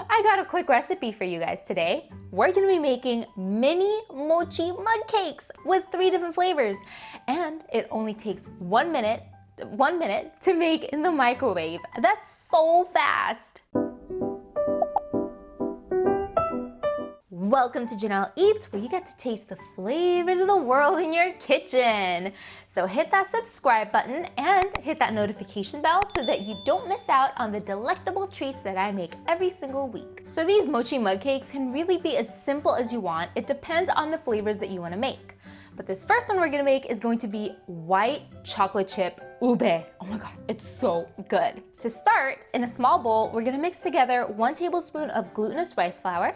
I got a quick recipe for you guys today. We're gonna be making mini mochi mug cakes with 3 different flavors. And it only takes 1 minute to make in the microwave. That's so fast. Welcome to Jeanelleats, where you get to taste the flavors of the world in your kitchen. So hit that subscribe button and hit that notification bell so that you don't miss out on the delectable treats that I make every single week. So these mochi mug cakes can really be as simple as you want. It depends on the flavors that you want to make. But this first one we're gonna make is going to be white chocolate chip ube. Oh my god, it's so good. To start, in a small bowl, we're gonna mix together 1 tablespoon of glutinous rice flour,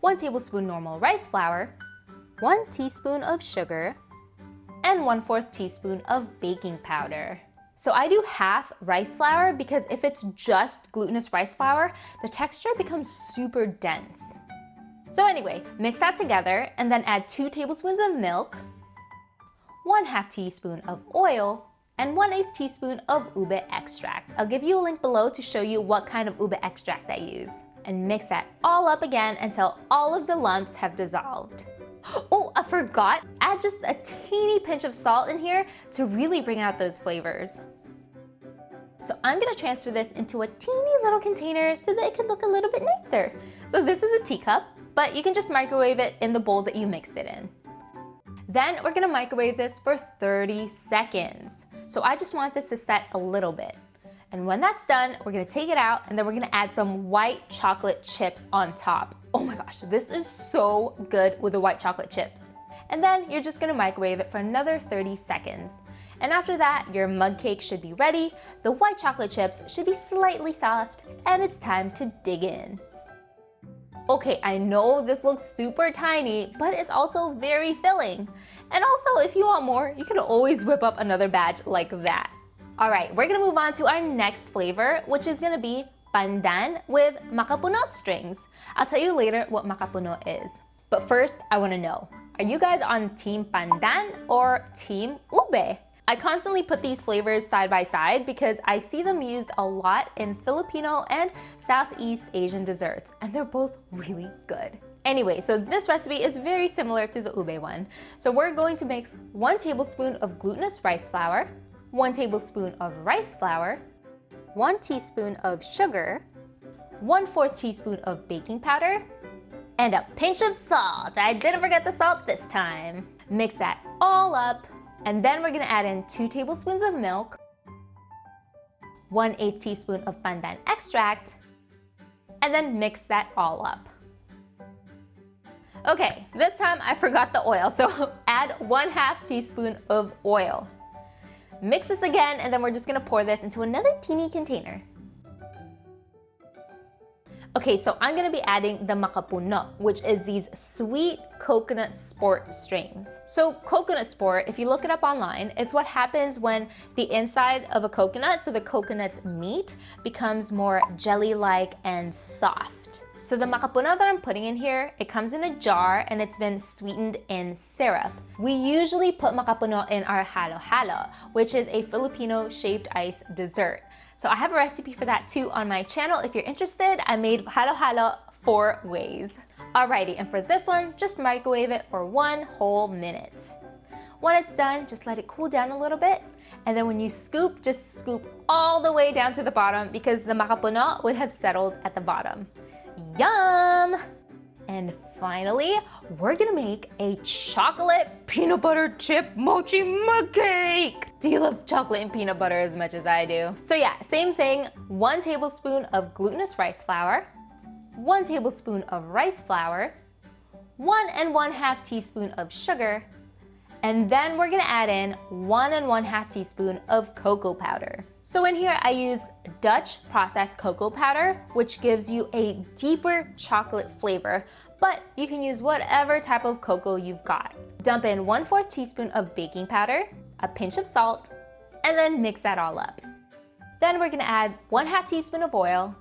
1 tablespoon normal rice flour, 1 teaspoon of sugar, and 1/4 teaspoon of baking powder. So I do half rice flour because if it's just glutinous rice flour, the texture becomes super dense. So anyway, mix that together and then add 2 tablespoons of milk, 1/2 teaspoon of oil, and 1/8 teaspoon of ube extract. I'll give you a link below to show you what kind of ube extract I use. And mix that all up again until all of the lumps have dissolved. Oh, I forgot, add just a teeny pinch of salt in here to really bring out those flavors. So I'm gonna transfer this into a teeny little container so that it can look a little bit nicer. So this is a teacup, but you can just microwave it in the bowl that you mixed it in. Then we're gonna microwave this for 30 seconds. So I just want this to set a little bit. And when that's done, we're gonna take it out and then we're gonna add some white chocolate chips on top. Oh my gosh, this is so good with the white chocolate chips. And then you're just gonna microwave it for another 30 seconds. And after that, your mug cake should be ready, the white chocolate chips should be slightly soft, and it's time to dig in. Okay, I know this looks super tiny, but it's also very filling. And also, if you want more, you can always whip up another batch like that. All right, we're gonna move on to our next flavor, which is gonna be pandan with macapuno strings. I'll tell you later what macapuno is. But first, I wanna know, are you guys on team pandan or team ube? I constantly put these flavors side by side because I see them used a lot in Filipino and Southeast Asian desserts, and they're both really good. Anyway, so this recipe is very similar to the ube one. So we're going to mix 1 tablespoon of glutinous rice flour, 1 tablespoon of rice flour, 1 teaspoon of sugar, 1/4 teaspoon of baking powder, and a pinch of salt. I didn't forget the salt this time. Mix that all up, and then we're gonna add in 2 tablespoons of milk, 1/8 teaspoon of pandan extract, and then mix that all up. Okay, this time I forgot the oil, so add 1/2 teaspoon of oil. Mix this again, and then we're just gonna pour this into another teeny container. Okay, so I'm gonna be adding the macapuno, which is these sweet coconut sport strings. So coconut sport, if you look it up online, it's what happens when the inside of a coconut, so the coconut's meat, becomes more jelly-like and soft. So the macapuno that I'm putting in here, it comes in a jar and it's been sweetened in syrup. We usually put macapuno in our halo-halo, which is a Filipino shaved ice dessert. So I have a recipe for that too on my channel. If you're interested, I made halo-halo 4 ways. Alrighty, and for this one, just microwave it for 1 whole minute. When it's done, just let it cool down a little bit. And then when you scoop, just scoop all the way down to the bottom because the macapuno would have settled at the bottom. Yum! And finally, we're gonna make a chocolate peanut butter chip mochi mug cake. Do you love chocolate and peanut butter as much as I do? So yeah, same thing, 1 tablespoon of glutinous rice flour, 1 tablespoon of rice flour, 1 1/2 teaspoon of sugar, and then we're gonna add in 1 1/2 teaspoon of cocoa powder. So in here I used Dutch processed cocoa powder, which gives you a deeper chocolate flavor, but you can use whatever type of cocoa you've got. Dump in 1/4 teaspoon of baking powder, a pinch of salt, and then mix that all up. Then we're gonna add 1/2 teaspoon of oil,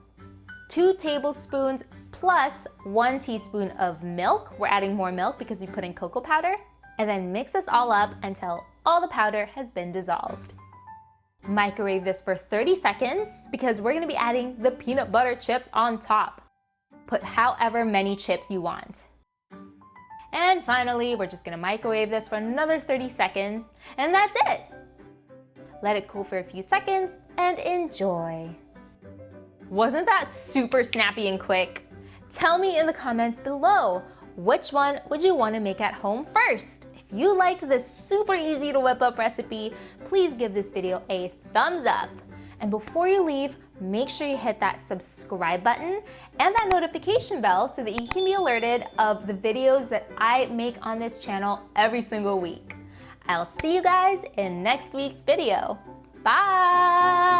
2 tablespoons plus 1 teaspoon of milk. We're adding more milk because we put in cocoa powder. And then mix this all up until all the powder has been dissolved. Microwave this for 30 seconds because we're gonna be adding the peanut butter chips on top. Put however many chips you want. And finally, we're just gonna microwave this for another 30 seconds, and that's it. Let it cool for a few seconds and enjoy. Wasn't that super snappy and quick? Tell me in the comments below, which one would you want to make at home first? If you liked this super easy to whip up recipe, please give this video a thumbs up. And before you leave, make sure you hit that subscribe button and that notification bell so that you can be alerted of the videos that I make on this channel every single week. I'll see you guys in next week's video. Bye!